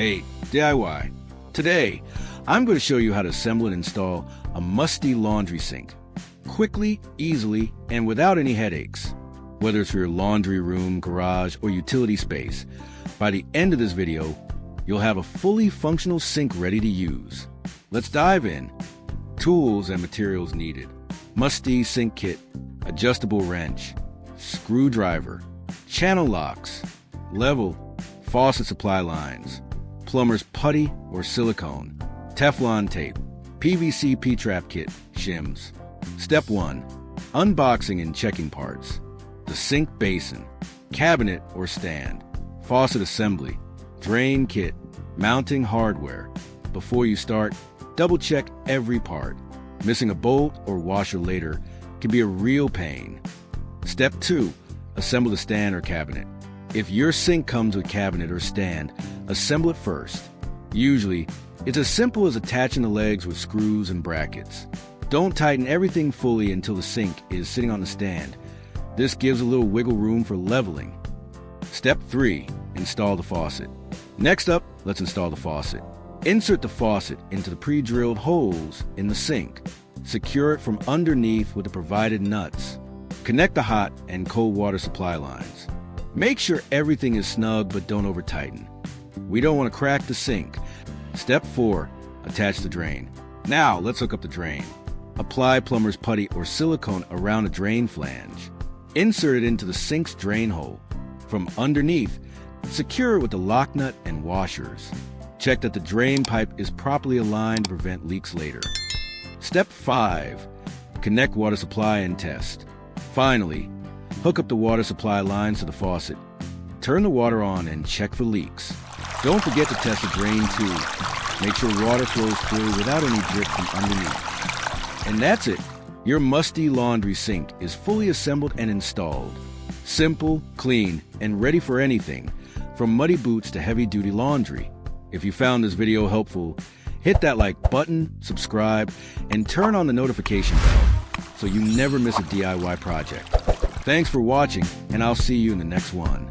Hey, DIY. Today, I'm going to show you how to assemble and install a Mustee laundry sink. Quickly, easily, and without any headaches. Whether it's for your laundry room, garage, or utility space, by the end of this video, you'll have a fully functional sink ready to use. Let's dive in. Tools and materials needed. Mustee sink kit, adjustable wrench, screwdriver, channel locks, level, faucet supply lines, plumber's putty or silicone, Teflon tape, PVC P-trap kit, shims. Step 1. Unboxing and checking parts. The sink basin, cabinet or stand, faucet assembly, drain kit, mounting hardware. Before you start, double-check every part. Missing a bolt or washer later can be a real pain. Step 2. Assemble the stand or cabinet. If your sink comes with cabinet or stand, assemble it first. Usually, it's as simple as attaching the legs with screws and brackets. Don't tighten everything fully until the sink is sitting on the stand. This gives a little wiggle room for leveling. Step 3. Install the faucet. Next up, let's install the faucet. Insert the faucet into the pre-drilled holes in the sink. Secure it from underneath with the provided nuts. Connect the hot and cold water supply lines. Make sure everything is snug but don't over-tighten. We don't want to crack the sink. Step 4. Attach the drain. Now let's hook up the drain. Apply plumber's putty or silicone around the drain flange. Insert it into the sink's drain hole. From underneath, secure it with the lock nut and washers. Check that the drain pipe is properly aligned to prevent leaks later. Step 5. Connect water supply and test. Finally, hook up the water supply lines to the faucet. Turn the water on and check for leaks. Don't forget to test the drain too. Make sure water flows through without any drip from underneath. And that's it. Your Mustee laundry sink is fully assembled and installed. Simple, clean, and ready for anything, from muddy boots to heavy-duty laundry. If you found this video helpful, hit that like button, subscribe, and turn on the notification bell so you never miss a DIY project. Thanks for watching, and I'll see you in the next one.